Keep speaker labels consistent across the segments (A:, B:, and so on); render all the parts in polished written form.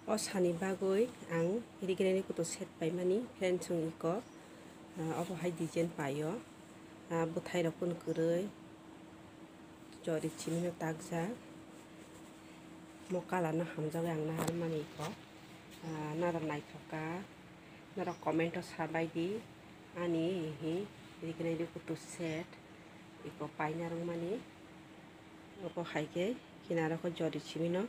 A: Osani bagoi ang irigeneni kuto set paimani friendsung iko obo hai design payo buthai rokun kurui jori chimino takja mo color no hamjago ang nahar mani iko nara naithoka nara comment o sabai di ani hi irigeneni kuto set iko paina rong mani obo hai ke kinara ko jori chimino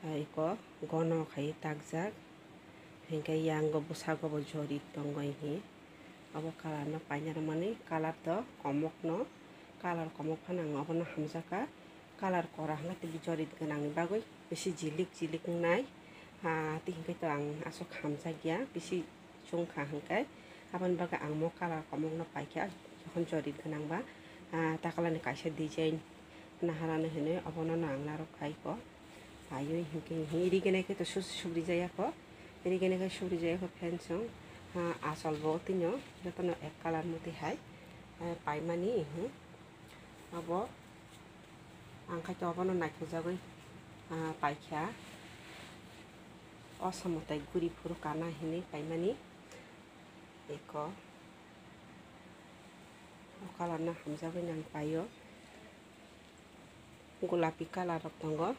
A: iko gono khai takjak hingke yang go busago bo jori tongo hi abo color no paina mani color to komok no color komok phanang abo no hamjaka color kora hangke tibi jori ganang ni bagoi bisi jilik jilik nai ti hingke to ang asok hamjakya bisi chungkha hangke aboni baga ang mo color komok no paikha jokhon jori ganang ba takalani kaisa design naharani hine abo no ang narok khai ko ayo hingke irigene ke to subri jaya ko irigene ke subri jaya ko fencing asal bo tinyo jotono ek color moti hai paimani abo angkai to abo no naithojagoi paikha osamotai guri furu kana hini paimani eko color na hamjagoi nang payo gulapi color rok tongo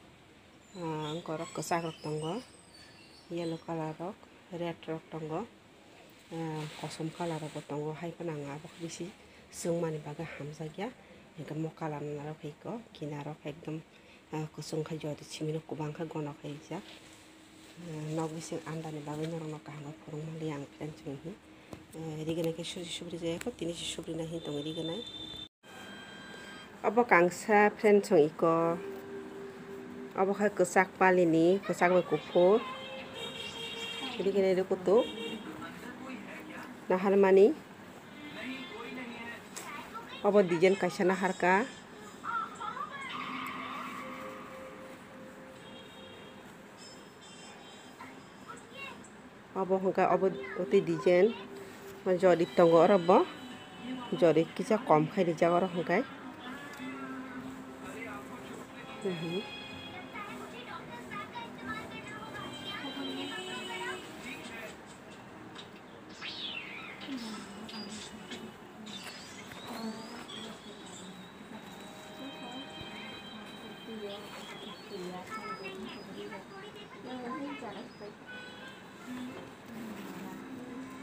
A: angkorok kesak rok tongo yellow color rok red rok tongo kosom color rok tongo hai panang abo bisi sungmani baga hamjagya hingke mo color na rok haiko kinarok ekdom kusung khai jodi chimino kubang kha gono khai jak nog bising andani bagoi norok no kaham phurung mali ang fencing hi rigene ke subri jaya ko tini subri na hin tong rigene abo kangsa fencing iko abo khai kesak palini kesak bai kufur rigene kuto nahar mani abo design kaisa nahar ka abo hangka abo oti design jori tongo orobo jori kisa kom khai rijak oro hangkai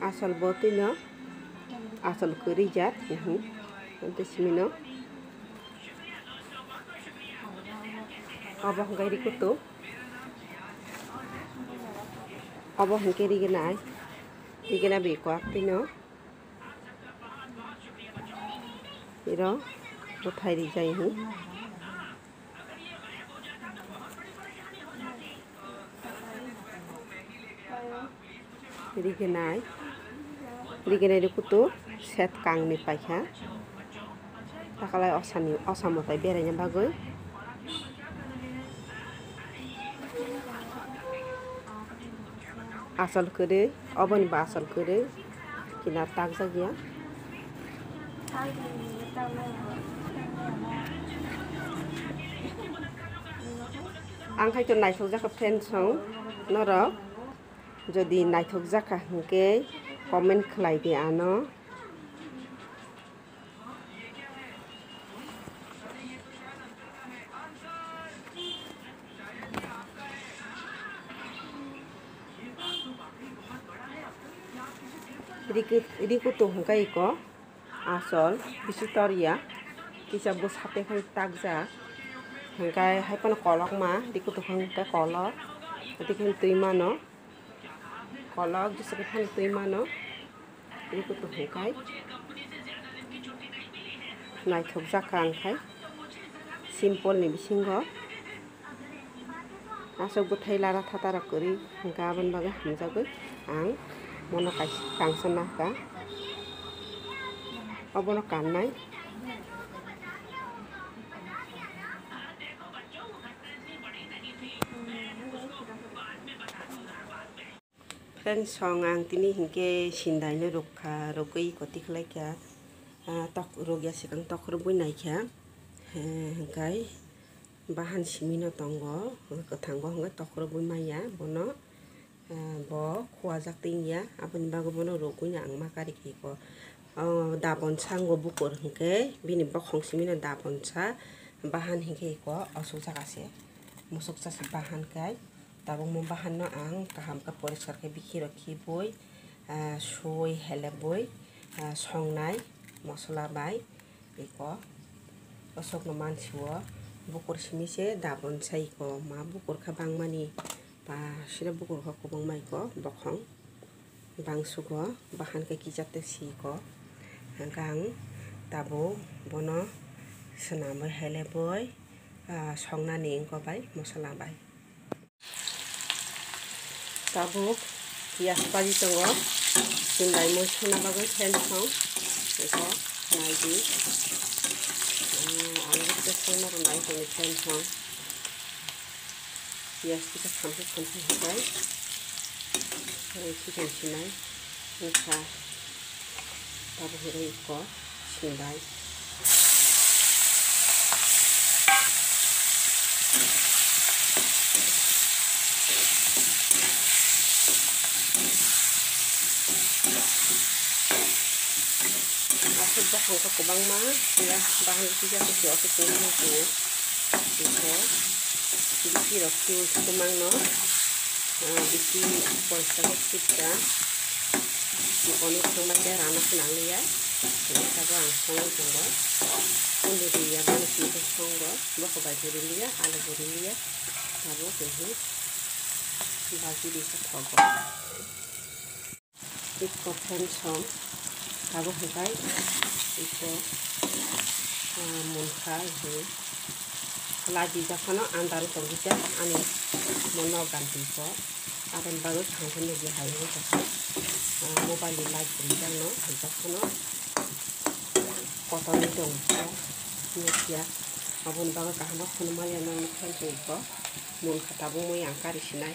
A: asal botino asal kerijat nanti simino abo hangkai rikuto abo hangkai rigena beko aktino iro buthai rijai hi rigena kuto set kang ni paikha takalai osamotai beraina bagoi asal kere oboni ba asal kere kinar takjagya angkai to naithokjaka fencing norok jodi naithokjaka hingke comment khlai di ano rikuto hangkai ko asal bisi toria kisa bus hate khai takja hangkai hai pano kolok ma rikuto hangkai kolok atikin tuimano kolok jisake phan tuimano rikuto hangkai naithokjaka angkai simple ni bisingo asok buthai lara thatara kori hangka aboni baga hamjagoi ang mono kangsa nahka obono kannai fencing ang tini hingke sindai no rokha rogoi koti khlai kya tok rogya sikang tok roboi naikha hangkai bahan simino tongo kathang bo hangkai tok roboi maya bono bo kuajak tingya aboni bagobono rogui ang makari ko dabon sango bukur hingke bini bokhong simino dabon sa bahan hingke ko asuk jakase musuk jase bahan kai tabung mo bahan no ang kaham ka poriskar ke bikiro kiboi soi heleboi songnai mosla bai iko asuk no mansiwo bukur simise dabon sai ko ma bukur ka bangmani ba sira bukur ka kubang mai ko bokhong bangsugo bahan ke kijate si ko hangkang tabo bono senamoi heleboi songnani engko bai mosla bai tabo pias paji tongo sindai moi sona bagoi fen song eko naidi alu ke sona ronai toni fen song pias kita sampai hitai chicken sinai ngka tabo hore iko sindai asuk bahan ka kubang ma ya bahan kita ke asuk kubang ko iko bisi rokti kumang no bisi poisa kita diponi sama dia rana senang ya ini tabo ang songo songo undi dia bani kita songo bako baju dia ala buri dia tabo kehi baju bisa thogo iko pen song tabo hitai iko munka ini lagi jakono antar tongja ani mono ganti ko aben bagus hangkene dia hayo jaka mobile light bintang no jakono kotoni dong ko ya abon bagus kahama phone mali no kan ko mun khatabung mo yang kari sinai